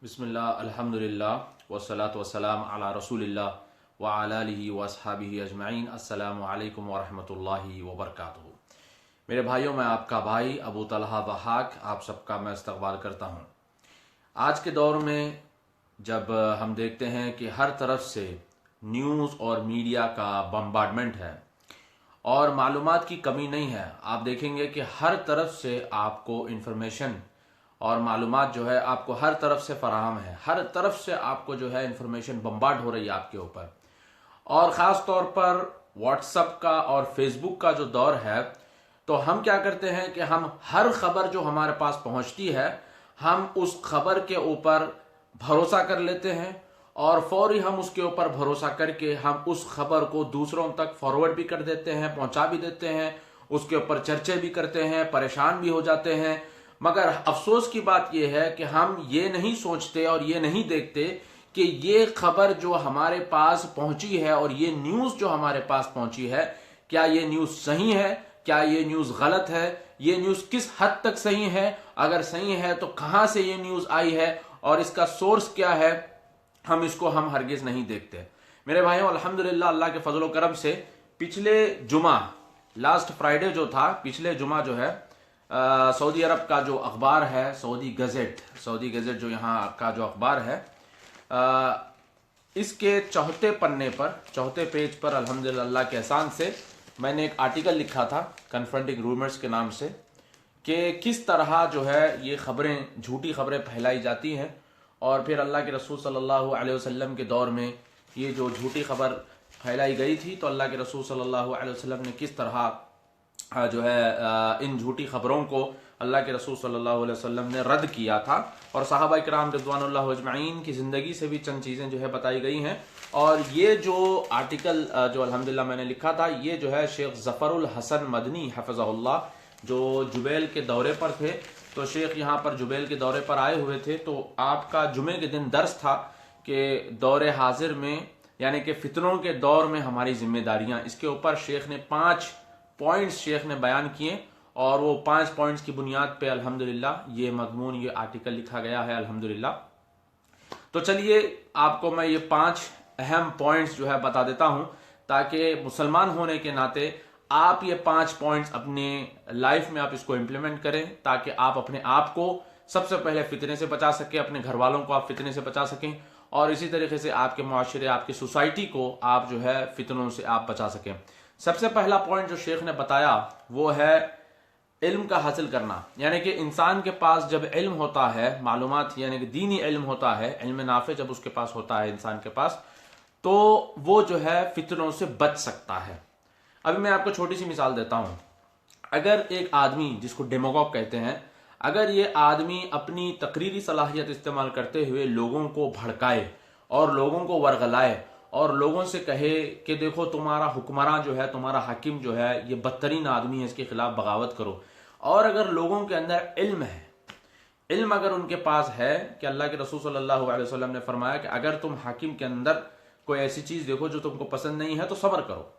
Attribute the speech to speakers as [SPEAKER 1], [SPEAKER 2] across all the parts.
[SPEAKER 1] बिस्मिल्लाह अल्हम्दुलिल्लाह वस्सलातु वस्सलाम अला रसूलिल्लाह व अला आलिहि व अस्हाबिहि अजमईन। अस्सलामु अलैकुम व रहमतुल्लाहि व बरकातुहू। मेरे भाइयों, मैं आपका भाई अबूतलहा ज़हाक आप सबका मैं इस्तकबाल करता हूँ। आज के दौर में जब हम देखते हैं कि हर तरफ से न्यूज़ और मीडिया का बम्बार्डमेंट है और मालूमात की कमी नहीं है, आप देखेंगे कि हर तरफ से आपको इन्फॉर्मेशन और मालूमात जो है आपको हर तरफ से फराहम है। हर तरफ से आपको जो है इन्फॉर्मेशन बम्बार्ड हो रही है आपके ऊपर। और ख़ास तौर पर व्हाट्सएप का और फेसबुक का जो दौर है, तो हम क्या करते हैं कि हम हर खबर जो हमारे पास पहुंचती है, हम उस खबर के ऊपर भरोसा कर लेते हैं और फौरी हम उसके ऊपर भरोसा करके हम उस खबर को दूसरों तक फॉरवर्ड भी कर देते हैं, पहुंचा भी देते हैं, उसके ऊपर चर्चे भी करते हैं, परेशान भी हो जाते हैं। मगर अफसोस की बात यह है कि हम ये नहीं सोचते और ये नहीं देखते कि ये खबर जो हमारे पास पहुंची है और ये न्यूज़ जो हमारे पास पहुंची है, क्या ये न्यूज़ सही है, क्या ये न्यूज़ गलत है, ये न्यूज़ किस हद तक सही है, अगर सही है तो कहां से ये न्यूज़ आई है और इसका सोर्स क्या है, हम हरगिज नहीं देखते। मेरे भाइयों, अल्हम्दुलिल्लाह अल्लाह के फजल करम से पिछले जुमा, लास्ट फ्राइडे जो था, पिछले जुमा जो है सऊदी अरब का जो अखबार है सऊदी गजेट जो यहाँ का जो अखबार है, इसके चौथे पन्ने पर, चौथे पेज पर अल्हम्दुलिल्लाह अल्लाह के एहसान से मैंने एक आर्टिकल लिखा था कन्फ्रंटिंग रूमर्स के नाम से, कि किस तरह जो है ये खबरें, झूठी खबरें फैलाई जाती हैं। और फिर अल्लाह के रसूल सल्लल्लाहु अलैहि वसल्लम के दौर में ये जो झूठी खबर फैलाई गई थी, तो अल्लाह के रसूल सल्लल्लाहु अलैहि वसल्लम ने किस तरह जो है इन झूठी खबरों को अल्लाह के रसूल सल्लल्लाहु अलैहि वसल्लम ने रद्द किया था। और सहाबा इकराम रिज़वानुल्लाह अजमईन की ज़िंदगी से भी चंद चीज़ें जो है बताई गई हैं। और ये जो आर्टिकल जो अल्हम्दुलिल्लाह मैंने लिखा था, ये जो है शेख ज़फ़रुल हसन मदनी हफ़िज़हुल्लाह, जो जुबैल के दौरे पर थे, तो शेख यहाँ पर जुबैल के दौरे पर आए हुए थे, तो आपका जुमे के दिन दर्स था कि दौरे हाजिर में, यानी कि फितनों के दौर में हमारी जिम्मेदारियाँ, इसके ऊपर शेख ने 5 पॉइंट्स शेख ने बयान किए और वो 5 पॉइंट्स की बुनियाद पे अल्हम्दुलिल्लाह ये मजमून, ये आर्टिकल लिखा गया है अल्हम्दुलिल्लाह। तो चलिए आपको मैं ये 5 अहम पॉइंट्स जो है बता देता हूं, ताकि मुसलमान होने के नाते आप ये 5 पॉइंट्स अपने लाइफ में आप इसको इम्प्लीमेंट करें, ताकि आप अपने आप को सबसे पहले फितने से बचा सकें, अपने घर वालों को आप फितने से बचा सकें, और इसी तरीके से आपके मुआशरे, आपकी सोसाइटी को आप जो है फितनों से आप बचा सकें। सबसे पहला पॉइंट जो शेख ने बताया वो है इल्म का हासिल करना। यानी कि इंसान के पास जब इल्म होता है, मालूमात यानी कि दीनी इल्म होता है, इल्म नाफे जब उसके पास होता है इंसान के पास, तो वो जो है फितनों से बच सकता है। अभी मैं आपको छोटी सी मिसाल देता हूं। अगर एक आदमी, जिसको डेमोगॉग कहते हैं, अगर ये आदमी अपनी तकरीरी सलाहियत इस्तेमाल करते हुए लोगों को भड़काए और लोगों को वर्गलाए और लोगों से कहे कि देखो तुम्हारा हुक्मरान जो है, तुम्हारा हाकिम जो है, ये बदतरीन आदमी है, इसके खिलाफ बगावत करो। और अगर लोगों के अंदर इल्म है, इल्म अगर उनके पास है कि अल्लाह के रसूल सल्लल्लाहु अलैहि वसल्लम ने फरमाया कि अगर तुम हाकिम के अंदर कोई ऐसी चीज देखो जो तुमको पसंद नहीं है तो सब्र करो,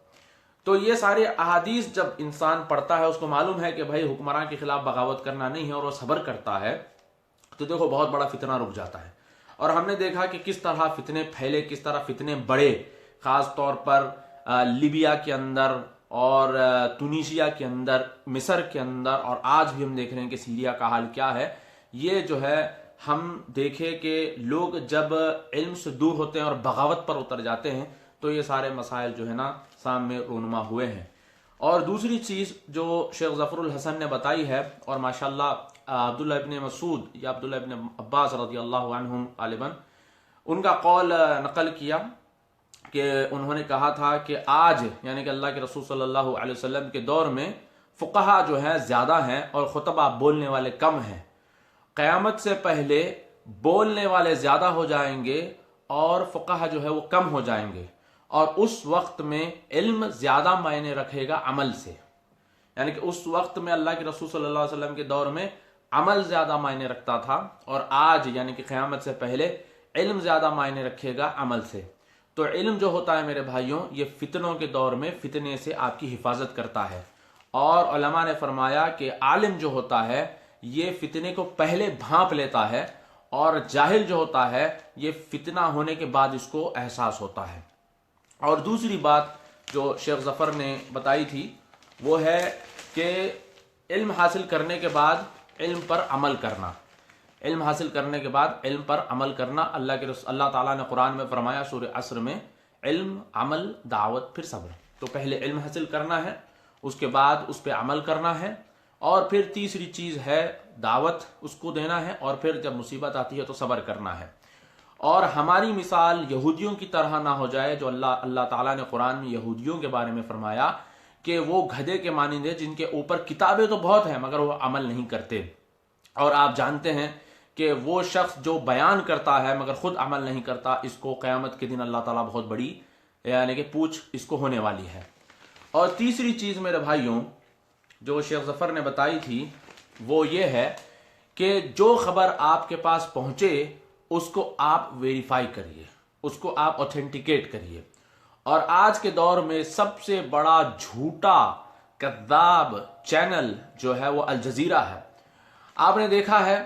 [SPEAKER 1] तो ये सारे अहादीस जब इंसान पढ़ता है, उसको मालूम है कि भाई हुक्मरान के खिलाफ बगावत करना नहीं है, और वो सब्र करता है, तो देखो बहुत बड़ा फितना रुक जाता है। और हमने देखा कि किस तरह फितने फैले, किस तरह फितने बढ़े, खास तौर पर लीबिया के अंदर और तुनीशिया के अंदर, मिस्र के अंदर, और आज भी हम देख रहे हैं कि सीरिया का हाल क्या है। ये जो है हम देखे कि लोग जब इल्म से दूर होते हैं और बगावत पर उतर जाते हैं, तो ये सारे मसाइल जो है ना सामने रूनुमा हुए हैं। और दूसरी चीज जो शेख ज़फ़रुल हसन ने बताई है, और माशाल्लाह अब्दुल्लाह इब्न मसूद या अब्दुल्लाह इब्न अब्बास रज़ियल्लाहु अन्हुम गालिबन उनका कौल नकल किया कि उन्होंने कहा था कि आज, यानी कि अल्लाह के रसूल सल्लल्लाहु अलैहि वसल्लम के दौर में फ़ुक़हा जो है ज़्यादा हैं और खुतबा बोलने वाले कम हैं। क़यामत से पहले बोलने वाले ज़्यादा हो जाएंगे और फ़ुक़हा जो है वो कम हो जाएंगे, और उस वक्त में इल्म ज़्यादा मायने रखेगा अमल से। यानी कि उस वक्त में अल्लाह के रसूल सल्लल्लाहु अलैहि वसल्लम के दौर में अमल ज़्यादा मायने रखता था, और आज यानी कि क़यामत से पहले इल्म ज़्यादा मायने रखेगा अमल से। तो इल्म जो होता है मेरे भाइयों, ये फितनों के दौर में फितने से आपकी हिफाजत करता है। और उलमा ने फरमाया कि आलिम जो होता है ये फितने को पहले भांप लेता है اور جاہل جو ہوتا ہے یہ فتنہ ہونے کے بعد اس کو احساس ہوتا ہے۔ اور دوسری بات جو شیخ ظفر نے بتائی تھی وہ ہے کہ علم حاصل کرنے کے بعد علم پر عمل کرنا، علم حاصل کرنے کے بعد علم پر عمل کرنا۔ اللہ تعالیٰ نے قرآن میں فرمایا سورہ عصر میں، علم، عمل، دعوت، پھر صبر۔ تو پہلے علم حاصل کرنا ہے، اس کے بعد اس پہ عمل کرنا ہے، اور پھر تیسری چیز ہے دعوت اس کو دینا ہے، اور پھر جب مصیبت آتی ہے تو صبر کرنا ہے۔ اور ہماری مثال یہودیوں کی طرح نہ ہو جائے، جو اللہ تعالیٰ نے قرآن میں یہودیوں کے بارے میں فرمایا کہ وہ گدھے کے مانند ہیں جن کے اوپر کتابیں تو بہت ہیں مگر وہ عمل نہیں کرتے۔ اور آپ جانتے ہیں کہ وہ شخص جو بیان کرتا ہے مگر خود عمل نہیں کرتا، اس کو قیامت کے دن اللہ تعالیٰ بہت بڑی یعنی کہ پوچھ اس کو ہونے والی ہے۔ اور تیسری چیز میرے بھائیوں جو شیخ ظفر نے بتائی تھی وہ یہ ہے کہ جو خبر آپ کے پاس پہنچے اس کو آپ ویریفائی کریے، اس کو آپ اوتھینٹیکیٹ کریے۔ اور آج کے دور میں سب سے بڑا جھوٹا کذاب چینل جو ہے وہ الجزیرہ ہے۔ آپ نے دیکھا ہے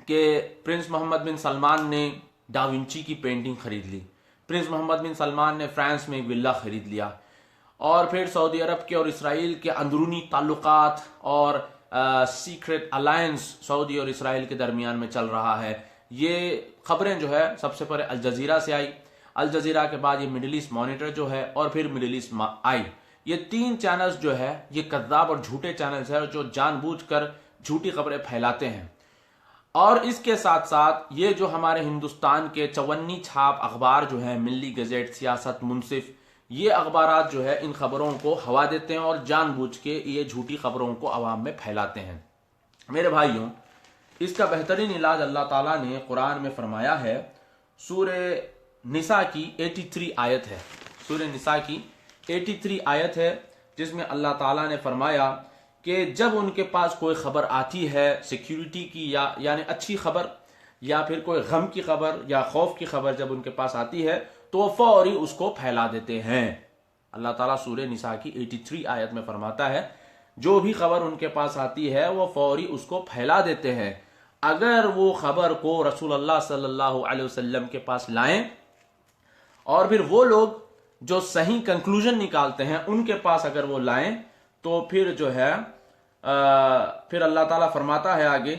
[SPEAKER 1] کہ پرنس محمد بن سلمان نے ڈاونچی کی پینٹنگ خرید لی، پرنس محمد بن سلمان نے فرانس میں ایک ولا خرید لیا، اور پھر سعودی عرب کے اور اسرائیل کے اندرونی تعلقات اور سیکرٹ الائنس سعودی اور اسرائیل کے درمیان میں چل رہا ہے۔ یہ خبریں جو ہے سب سے پہلے الجزیرہ سے آئی، الجزیرہ کے بعد یہ مڈل ایسٹ مانیٹر جو ہے، اور پھر مڈل ایسٹ آئی۔ یہ تین چینلز جو ہے یہ کذاب اور جھوٹے چینلز ہیں جو جان بوجھ کر جھوٹی خبریں پھیلاتے ہیں۔ اور اس کے ساتھ ساتھ یہ جو ہمارے ہندوستان کے چونی چھاپ اخبار جو ہیں، ملی گزٹ، سیاست، منصف، یہ اخبارات جو ہے ان خبروں کو ہوا دیتے ہیں اور جان بوجھ کے یہ جھوٹی خبروں کو عوام میں پھیلاتے ہیں۔ میرے بھائیوں، اس کا بہترین علاج اللہ تعالیٰ نے قرآن میں فرمایا ہے۔ سورہ نساء کی 83 آیت ہے، سورہ نساء کی 83 آیت ہے، جس میں اللہ تعالیٰ نے فرمایا کہ جب ان کے پاس کوئی خبر آتی ہے سیکیورٹی کی یعنی اچھی خبر، یا پھر کوئی غم کی خبر یا خوف کی خبر جب ان کے پاس آتی ہے تو وہ فوری اس کو پھیلا دیتے ہیں۔ اللہ تعالیٰ سورہ نساء کی 83 آیت میں فرماتا ہے جو بھی خبر ان کے پاس آتی ہے وہ فوری اس کو پھیلا دیتے ہیں، اگر وہ خبر کو رسول اللہ صلی اللہ علیہ وسلم کے پاس لائیں، اور پھر وہ لوگ جو صحیح کنکلوژن نکالتے ہیں ان کے پاس اگر وہ لائیں تو پھر جو ہے پھر اللہ تعالیٰ فرماتا ہے آگے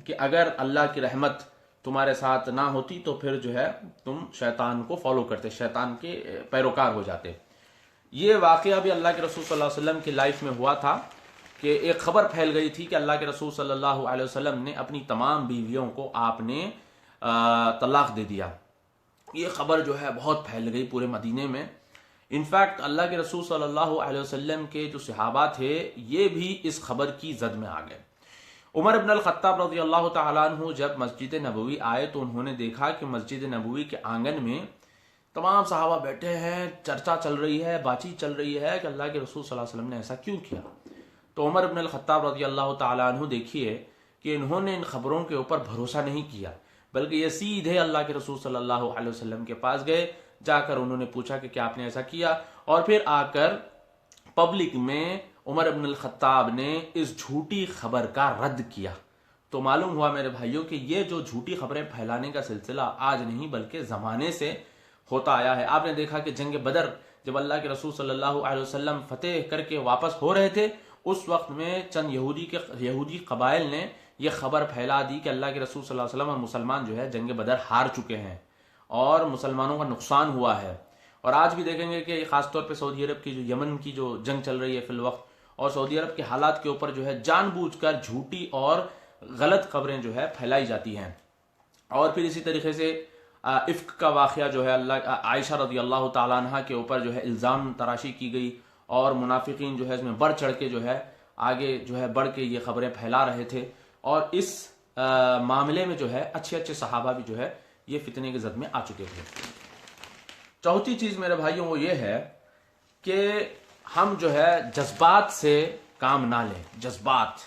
[SPEAKER 1] کہ اگر اللہ کی رحمت تمہارے ساتھ نہ ہوتی تو پھر جو ہے تم شیطان کو فالو کرتے، شیطان کے پیروکار ہو جاتے۔ یہ واقعہ بھی اللہ کے رسول صلی اللہ علیہ وسلم کی لائف میں ہوا تھا کہ ایک خبر پھیل گئی تھی کہ اللہ کے رسول صلی اللہ علیہ وسلم نے اپنی تمام بیویوں کو آپ نے طلاق دے دیا۔ یہ خبر جو ہے بہت پھیل گئی پورے مدینے میں۔ انفیکٹ اللہ کے رسول صلی اللہ علیہ وسلم کے جو صحابہ تھے یہ بھی اس خبر کی زد میں آ گئے۔ عمر بن الخطاب رضی اللہ تعالیٰ عنہ جب مسجد نبوی آئے تو انہوں نے دیکھا کہ مسجد نبوی کے آنگن میں تمام صحابہ بیٹھے ہیں، چرچا چل رہی ہے، بات چیت چل رہی ہے کہ اللہ کے رسول صلی اللہ علیہ وسلم نے ایسا کیوں کیا۔ تو عمر بن الخطاب رضی اللہ تعالیٰ عنہ دیکھیے کہ انہوں نے ان خبروں کے اوپر بھروسہ نہیں کیا، بلکہ یہ سیدھے اللہ کے رسول صلی اللہ علیہ وسلم کے پاس گئے، جا کر انہوں نے پوچھا کہ کیا آپ نے ایسا کیا، اور پھر آ کر پبلک میں عمر بن الخطاب نے اس جھوٹی خبر کا رد کیا۔ تو معلوم ہوا میرے بھائیوں کہ یہ جو جھوٹی خبریں پھیلانے کا سلسلہ آج نہیں بلکہ زمانے سے ہوتا آیا ہے۔ آپ نے دیکھا کہ جنگ بدر جب اللہ کے رسول صلی اللہ علیہ وسلم فتح کر کے واپس ہو رہے تھے، اس وقت میں چند یہودی قبائل نے یہ خبر پھیلا دی کہ اللہ کے رسول صلی اللہ علیہ وسلم اور مسلمان جو ہے جنگ بدر ہار چکے ہیں اور مسلمانوں کا نقصان ہوا ہے۔ اور آج بھی دیکھیں گے کہ خاص طور پہ سعودی عرب کی جو یمن کی جو جنگ چل رہی ہے فی الوقت، اور سعودی عرب کے حالات کے اوپر جو ہے جان بوجھ کر جھوٹی اور غلط خبریں جو ہے پھیلائی جاتی ہیں۔ اور پھر اسی طریقے سے افک کا واقعہ جو ہے عائشہ رضی اللہ تعالیٰ عنہ کے اوپر جو ہے الزام تراشی کی گئی، اور منافقین جو ہے اس میں بڑھ چڑھ کے جو ہے آگے جو ہے بڑھ کے یہ خبریں پھیلا رہے تھے، اور اس معاملے میں جو ہے اچھے صحابہ بھی جو ہے یہ فتنے کے زد میں آ چکے تھے۔ چوتھی چیز میرے بھائیوں وہ یہ ہے کہ ہم جو ہے جذبات سے کام نہ لیں، جذبات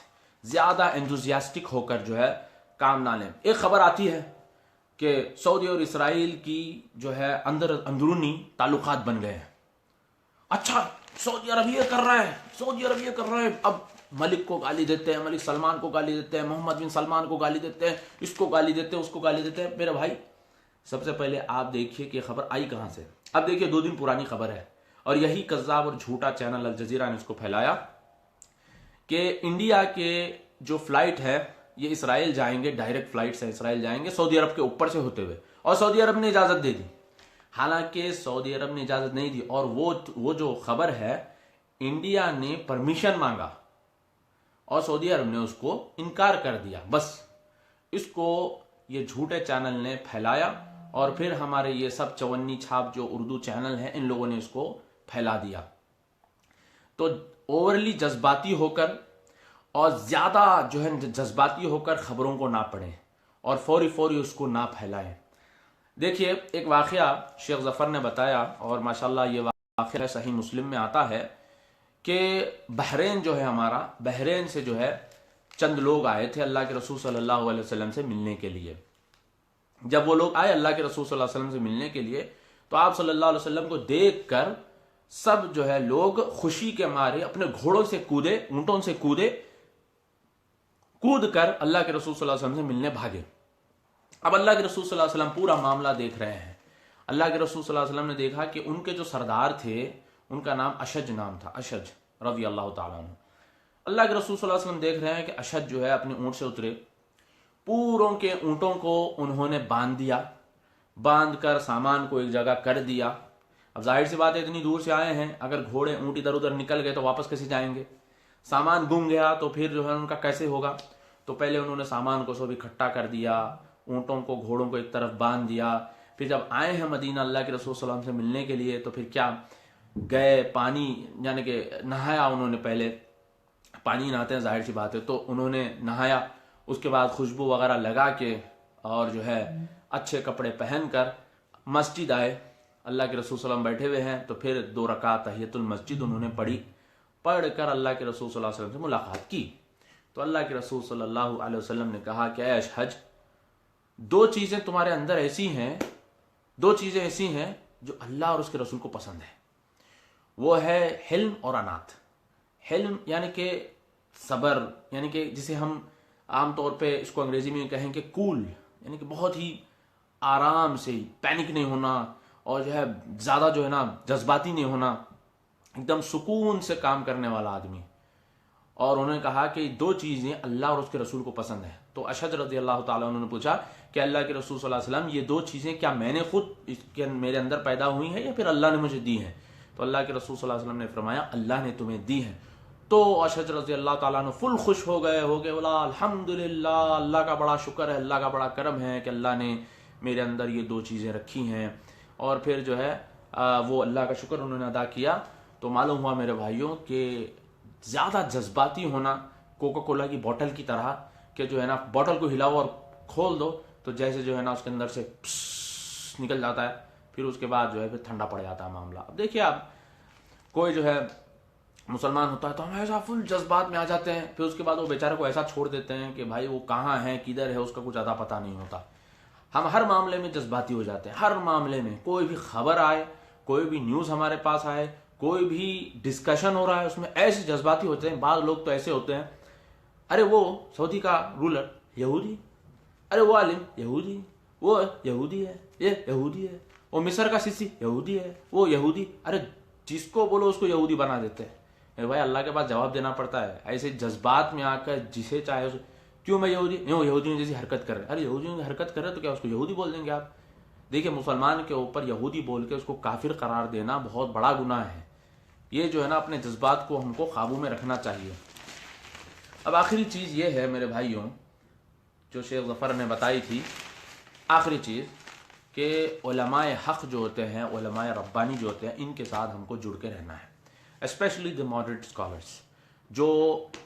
[SPEAKER 1] زیادہ انتھوزیاسٹک ہو کر جو ہے کام نہ لیں۔ ایک خبر آتی ہے کہ سعودی اور اسرائیل کی جو ہے اندرونی تعلقات بن گئے ہیں، اچھا سعودی عرب یہ کر رہا ہے، سعودی عرب یہ کر رہا ہے، اب मलिक को गाली देते हैं, मलिक सलमान को गाली देते हैं, मोहम्मद बिन सलमान को गाली देते हैं, इसको गाली देते हैं, उसको गाली देते हैं। मेरे भाई सबसे पहले आप देखिए कि खबर आई कहां से। अब देखिए 2 दिन पुरानी खबर है और यही कज़्ज़ाब और झूठा चैनल अल जज़ीरा ने इसको फैलाया कि इंडिया के जो फ्लाइट है ये इसराइल जाएंगे, डायरेक्ट फ्लाइट से इसराइल जाएंगे सऊदी अरब के ऊपर से होते हुए, और सऊदी अरब ने इजाजत दे दी। हालांकि सऊदी अरब ने इजाजत नहीं दी और वो जो खबर है इंडिया ने परमिशन मांगा और सऊदी अरब ने उसको इनकार कर दिया। बस इसको ये झूठे चैनल ने फैलाया और फिर हमारे ये सब चवन्नी छाप जो उर्दू चैनल हैं इन लोगों ने इसको फैला दिया। तो ओवरली जज्बाती होकर और ज्यादा जो है जज्बाती होकर खबरों को ना पढ़ें और फौरी फौरी उसको ना फैलाएं। देखिए एक वाकया शेख जफर ने बताया और माशाल्लाह ये वाकया सही मुस्लिम में आता है कि बहरीन जो है हमारा, बहरीन से जो है चंद लोग आए थे अल्लाह के रसूल सल्लल्लाहु अलैहि वसल्लम से मिलने के लिए। जब वो लोग आए अल्लाह के रसूल सल्लल्लाहु अलैहि वसल्लम से मिलने के लिए तो आप सल्लल्लाहु अलैहि वसल्लम को देखकर सब जो है लोग खुशी के मारे अपने घोड़ों से कूदे, ऊंटों से कूद कर अल्लाह के रसूल सल्लल्लाहु अलैहि वसल्लम से मिलने भागे। अब अल्लाह के रसूल सल्लल्लाहु अलैहि वसल्लम पूरा मामला देख रहे हैं। अल्लाह के रसूल सल्लल्लाहु अलैहि वसल्लम ने देखा कि उनके जो सरदार थे उनका नाम अशज नाम था, अशज रज़ी अल्लाह ताला अन्हु। अल्लाह के रसूल सल्लल्लाहु अलैहि वसल्लम देख रहे हैं कि अशज जो है अपने ऊंट से उतरे, पूरों के ऊंटों को उन्होंने बांध दिया, बांध कर सामान को एक जगह कर दिया। अब जाहिर सी बात है इतनी दूर से आए हैं, अगर घोड़े ऊंट इधर उधर निकल गए तो वापस कैसे जाएंगे, सामान गुम गया तो फिर जो है उनका कैसे होगा। तो पहले उन्होंने सामान को सब इकट्ठा कर दिया, ऊंटों को घोड़ों को एक तरफ बांध दिया। फिर जब आए हैं मदीना अल्लाह के रसूल सल्लल्लाहु अलैहि वसल्लम से मिलने के लिए तो फिर क्या गए, पानी यानी कि नहाया उन्होंने, पहले पानी नहाते हैं जाहिर सी बात है, तो उन्होंने नहाया, उसके बाद खुशबू वगैरह लगा के और जो है अच्छे कपड़े पहनकर मस्जिद आए। अल्लाह के रसूल सल्लल्लाहु अलैहि वसल्लम बैठे हुए हैं तो फिर 2 रकात तहियतुल मस्जिद उन्होंने पढ़ी, पढ़कर अल्लाह के रसूल सल्लल्लाहु अलैहि वसल्लम से मुलाकात की। तो अल्लाह के रसूल सल्लल्लाहु अलैहि वसल्लम ने कहा कि ऐ अशहज, 2 चीजें तुम्हारे अंदर ऐसी हैं, 2 चीजें ऐसी हैं जो अल्लाह और उसके रसूल को पसंद है। वो है हिल्म और अनात। हिल्म यानी कि सबर, यानी कि जिसे हम आमतौर पे इसको अंग्रेजी में कहेंगे कूल, यानी कि बहुत ही आराम से, पैनिक नहीं होना और जो है ज्यादा जो है ना जज्बाती नहीं होना, एकदम सुकून से काम करने वाला आदमी। और उन्होंने कहा कि 2 चीजें अल्लाह और उसके रसूल को पसंद है। तो अशद रज़ी अल्लाह ताला उन्होंने पूछा कि अल्लाह के रसूल सल्लल्लाहु अलैहि वसल्लम ये 2 चीजें क्या मैंने खुद इसके मेरे अंदर पैदा हुई हैं या फिर अल्लाह ने मुझे दी हैं। तो अल्लाह के रसूल सल्लल्लाहु अलैहि वसल्लम ने फरमाया अल्लाह ने तुम्हें दी है। तो अशद रज़ी अल्लाह ताला ने फुल खुश हो गए, बोला अल्हम्दुलिल्लाह, अल्लाह का बड़ा शुक्र है, अल्लाह का बड़ा करम है कि अल्लाह ने मेरे अंदर ये 2 चीजें रखी हैं। और फिर जो है वो अल्लाह का शुक्र उन्होंने अदा किया। तो मालूम हुआ मेरे भाइयों कि ज्यादा जज्बाती होना कोका कोला की बोतल की तरह कि जो है ना बोतल को हिलाओ और खोल दो तो जैसे जो है ना उसके अंदर से निकल जाता है, फिर उसके बाद जो है फिर ठंडा पड़ जाता है मामला। अब देखिए आप, कोई जो है मुसलमान होता है तो हम ऐसा फुल जज्बात में आ जाते हैं, फिर उसके बाद वो बेचारे को ऐसा छोड़ देते हैं कि भाई वो कहाँ है किधर है उसका कुछ अता पता नहीं होता। हम हर मामले में जज्बाती हो जाते हैं, हर मामले में। कोई भी खबर आए, कोई भी न्यूज हमारे पास आए, कोई भी डिस्कशन हो रहा है उसमें ऐसे जज्बाती होते हैं। बाद लोग तो ऐसे होते हैं, अरे वो सऊदी का रूलर यहूदी, अरे वो आलिम यहूदी, वो यहूदी है, ये यहूदी है, वो मिस्र का सीसी यहूदी है, वो यहूदी। अरे जिसको बोलो उसको यहूदी बना देते हैं। भाई अल्लाह के पास जवाब देना पड़ता है। ऐसे जज्बात में आकर जिसे चाहे उसे, क्यों मैं यहूदी, नहीं यहूदियों जैसी हरकत कर रहे, अरे यहूदियों की हरकत कर रहे तो क्या उसको यहूदी बोल देंगे आप। देखिए मुसलमान के ऊपर यहूदी बोल के उसको काफिर करार देना बहुत बड़ा गुनाह है। ये जो है ना अपने जज्बात को हमको काबू में रखना चाहिए। अब आखिरी चीज ये है मेरे भाइयों जो शेख जफर ने बताई थी, आखिरी चीज कि उलमाए हक जो होते हैं, उलमाए रब्बानी जो होते हैं, इनके साथ हमको जुड़ के रहना है। स्पेशली द मॉडरेट स्कॉलर्स, जो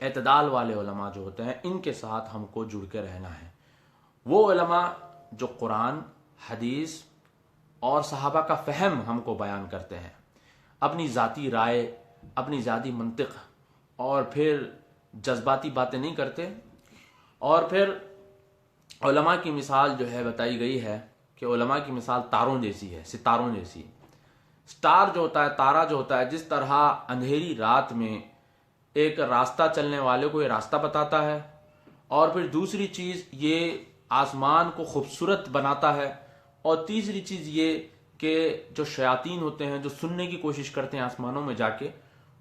[SPEAKER 1] एतदाल वाले उलमा जो होते हैं, इनके साथ हमको जुड़ के रहना है। वो उलमा जो कुरान, हदीस और सहाबा का फहम हमको बयान करते हैं, अपनी ज़ाती राय, अपनी ज़ाती मंतिक और फिर जज्बाती बातें नहीं करते। और फिर उलमा की मिसाल जो है बताई गई है कि उलमा की मिसाल तारों जैसी है, सितारों जैसी। स्टार जो होता है, तारा जो होता है, जिस तरह अंधेरी रात में ایک راستہ چلنے والے کو یہ راستہ بتاتا ہے، اور پھر دوسری چیز یہ آسمان کو خوبصورت بناتا ہے، اور تیسری چیز یہ کہ جو شیاطین ہوتے ہیں جو سننے کی کوشش کرتے ہیں آسمانوں میں جا کے،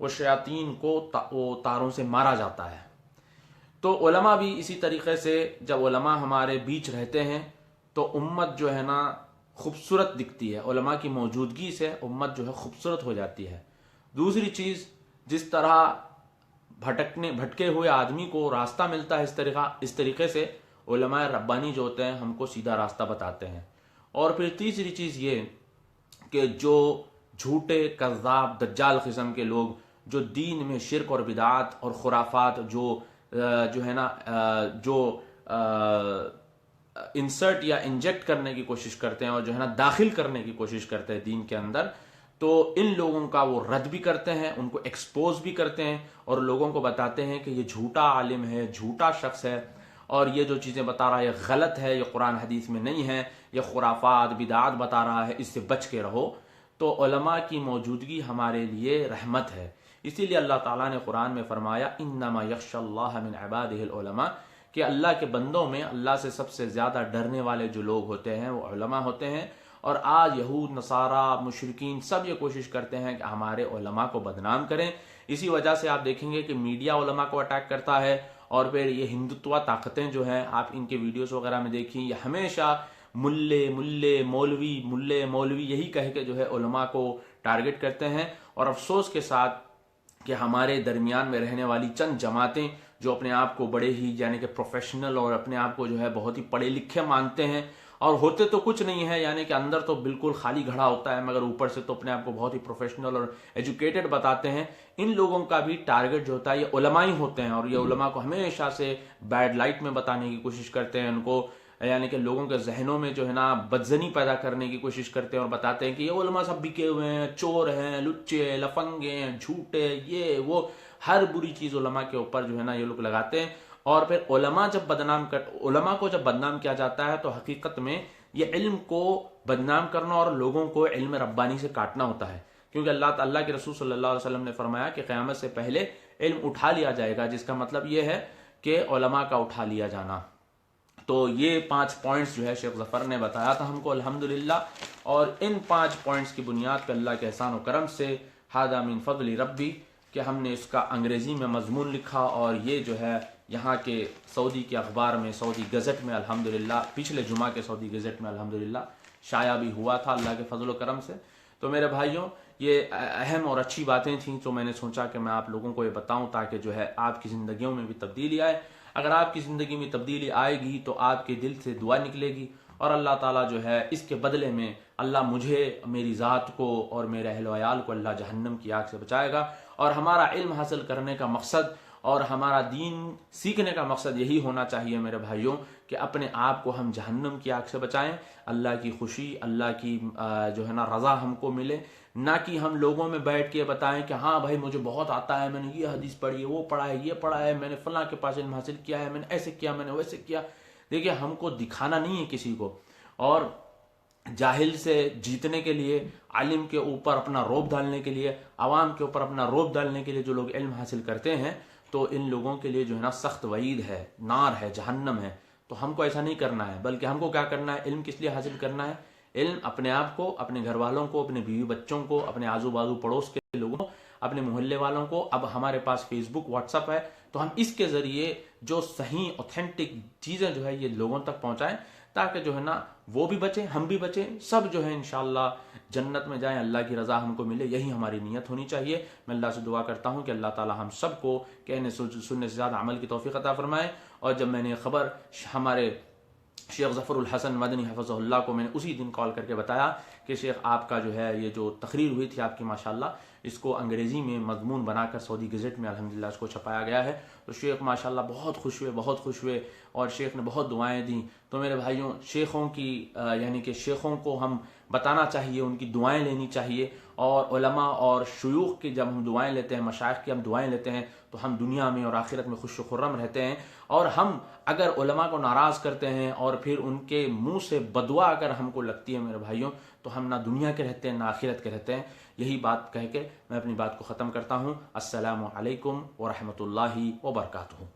[SPEAKER 1] وہ شیاطین کو وہ تاروں سے مارا جاتا ہے۔ تو علماء بھی اسی طریقے سے، جب علماء ہمارے بیچ رہتے ہیں تو امت جو ہے نا خوبصورت دکھتی ہے، علماء کی موجودگی سے امت جو ہے خوبصورت ہو جاتی ہے۔ دوسری چیز، جس طرح بھٹکے ہوئے آدمی کو راستہ ملتا ہے، اس طریقے سے علماء ربانی جو ہوتے ہیں ہم کو سیدھا راستہ بتاتے ہیں۔ اور پھر تیسری چیز یہ کہ جو جھوٹے کذاب دجال قسم کے لوگ جو دین میں شرک اور بدعات اور خرافات جو ہے نا جو انسرٹ یا انجیکٹ کرنے کی کوشش کرتے ہیں اور جو ہے نا داخل کرنے کی کوشش کرتے ہیں دین کے اندر، تو ان لوگوں کا وہ رد بھی کرتے ہیں، ان کو ایکسپوز بھی کرتے ہیں، اور لوگوں کو بتاتے ہیں کہ یہ جھوٹا عالم ہے، جھوٹا شخص ہے، اور یہ جو چیزیں بتا رہا ہے یہ غلط ہے، یہ قرآن حدیث میں نہیں ہے، یہ خرافات بدعات بتا رہا ہے، اس سے بچ کے رہو۔ تو علماء کی موجودگی ہمارے لیے رحمت ہے، اسی لیے اللہ تعالیٰ نے قرآن میں فرمایا انما یخشی اللہ من عبادہ العلماء، کہ اللہ کے بندوں میں اللہ سے سب سے زیادہ ڈرنے والے جو لوگ ہوتے ہیں وہ علماء ہوتے ہیں۔ اور آج یہود، نصارہ، مشرکین سب یہ کوشش کرتے ہیں کہ ہمارے علماء کو بدنام کریں۔ اسی وجہ سے آپ دیکھیں گے کہ میڈیا علماء کو اٹیک کرتا ہے، اور پھر یہ ہندوتوا طاقتیں جو ہیں، آپ ان کے ویڈیوز وغیرہ میں دیکھیں، یہ ہمیشہ ملے مولوی یہی کہہ کے جو ہے علماء کو ٹارگٹ کرتے ہیں۔ اور افسوس کے ساتھ کہ ہمارے درمیان میں رہنے والی چند جماعتیں جو اپنے آپ کو بڑے ہی یعنی کہ پروفیشنل اور اپنے آپ کو جو ہے بہت ہی پڑھے لکھے مانتے ہیں، اور ہوتے تو کچھ نہیں ہے، یعنی کہ اندر تو بالکل خالی گھڑا ہوتا ہے، مگر اوپر سے تو اپنے آپ کو بہت ہی پروفیشنل اور ایجوکیٹڈ بتاتے ہیں۔ ان لوگوں کا بھی ٹارگٹ جو ہوتا ہے یہ علماء ہی ہوتے ہیں، اور یہ علماء کو ہمیشہ سے بیڈ لائٹ میں بتانے کی کوشش کرتے ہیں، ان کو یعنی کہ لوگوں کے ذہنوں میں جو ہے نا بدزنی پیدا کرنے کی کوشش کرتے ہیں، اور بتاتے ہیں کہ یہ علماء سب بکے ہوئے ہیں، چور ہیں، لچے لفنگے ہیں، جھوٹے، یہ وہ ہر بری چیز علماء کے اوپر جو ہے نا یہ لوگ لگاتے ہیں۔ اور پھر علماء کو جب بدنام کیا جاتا ہے تو حقیقت میں یہ علم کو بدنام کرنا اور لوگوں کو علم ربانی سے کاٹنا ہوتا ہے، کیونکہ اللہ کے رسول صلی اللہ علیہ وسلم نے فرمایا کہ قیامت سے پہلے علم اٹھا لیا جائے گا، جس کا مطلب یہ ہے کہ علماء کا اٹھا لیا جانا۔ تو یہ 5 پوائنٹس جو ہے شیخ ظفر نے بتایا تھا ہم کو الحمدللہ، اور ان 5 پوائنٹس کی بنیاد پہ اللہ کے احسان و کرم سے ھذا من فضل ربی کہ ہم نے اس کا انگریزی میں مضمون لکھا، اور یہ جو ہے یہاں کے سعودی کے اخبار میں، سعودی گزٹ میں الحمدللہ، پچھلے جمعہ کے سعودی گزٹ میں الحمدللہ شائع بھی ہوا تھا اللہ کے فضل و کرم سے۔ تو میرے بھائیوں، یہ اہم اور اچھی باتیں تھیں، تو میں نے سوچا کہ میں آپ لوگوں کو یہ بتاؤں تاکہ جو ہے آپ کی زندگیوں میں بھی تبدیلی آئے۔ اگر آپ کی زندگی میں تبدیلی آئے گی تو آپ کے دل سے دعا نکلے گی، اور اللہ تعالیٰ جو ہے اس کے بدلے میں اللہ مجھے، میری ذات کو اور میرے اہل و عیال کو اللہ جہنم کی آگ سے بچائے گا۔ اور ہمارا علم حاصل کرنے کا مقصد اور ہمارا دین سیکھنے کا مقصد یہی ہونا چاہیے میرے بھائیوں کہ اپنے آپ کو ہم جہنم کی آگ سے بچائیں، اللہ کی خوشی، اللہ کی جو ہے نا رضا ہم کو ملے، نہ کہ ہم لوگوں میں بیٹھ کے بتائیں کہ ہاں بھائی مجھے بہت آتا ہے، میں نے یہ حدیث پڑھی ہے، وہ پڑھا ہے، یہ پڑھا ہے، میں نے فلاں کے پاس علم حاصل کیا ہے، میں نے ایسے کیا، میں نے ویسے کیا۔ دیکھیے، ہم کو دکھانا نہیں ہے کسی کو، اور جاہل سے جیتنے کے لیے، عالم کے اوپر اپنا روب ڈالنے کے لیے، عوام کے اوپر اپنا روب ڈالنے کے لیے جو لوگ علم حاصل کرتے ہیں، تو ان لوگوں کے لیے جو ہے نا سخت وعید ہے، نار ہے، جہنم ہے۔ تو ہم کو ایسا نہیں کرنا ہے، بلکہ ہم کو کیا کرنا ہے؟ علم کس لیے حاصل کرنا ہے؟ علم اپنے آپ کو، اپنے گھر والوں کو، اپنے بیوی بچوں کو، اپنے آزو بازو پڑوس کے لوگوں کو، اپنے محلے والوں کو۔ اب ہمارے پاس فیس بک، واٹس ایپ ہے، تو ہم اس کے ذریعے جو صحیح اوتھینٹک چیزیں جو ہے یہ لوگوں تک پہنچائیں، تاکہ جو ہے نا وہ بھی بچیں، ہم بھی بچیں، سب جو ہے انشاءاللہ جنت میں جائیں، اللہ کی رضا ہم کو ملے، یہی ہماری نیت ہونی چاہیے۔ میں اللہ سے دعا کرتا ہوں کہ اللہ تعالی ہم سب کو کہنے سننے سے زیادہ عمل کی توفیق عطا فرمائے۔ اور جب میں نے خبر ہمارے شیخ ظفر الحسن مدنی حفظہ اللہ کو میں نے اسی دن کال کر کے بتایا کہ شیخ آپ کا جو ہے یہ جو تقریر ہوئی تھی آپ کی ماشاءاللہ، اس کو انگریزی میں مضمون بنا کر سعودی گزٹ میں الحمدللہ اس کو چھپایا گیا ہے، تو شیخ ماشاءاللہ بہت خوش ہوئے اور شیخ نے بہت دعائیں دیں۔ تو میرے بھائیوں، شیخوں کی یعنی کہ شیخوں کو ہم بتانا چاہیے، ان کی دعائیں لینی چاہیے، اور علماء اور شیوخ کی جب ہم دعائیں لیتے ہیں، مشائخ کی ہم دعائیں لیتے ہیں، تو ہم دنیا میں اور آخرت میں خوش و خرم رہتے ہیں، اور ہم اگر علماء کو ناراض کرتے ہیں اور پھر ان کے منہ سے بدوا اگر ہم کو لگتی ہے میرے بھائیوں، تو ہم نہ دنیا کے رہتے ہیں نہ آخرت کے رہتے ہیں۔ یہی بات کہہ کے میں اپنی بات کو ختم کرتا ہوں۔ السلام علیکم ورحمۃ اللہ وبرکاتہ۔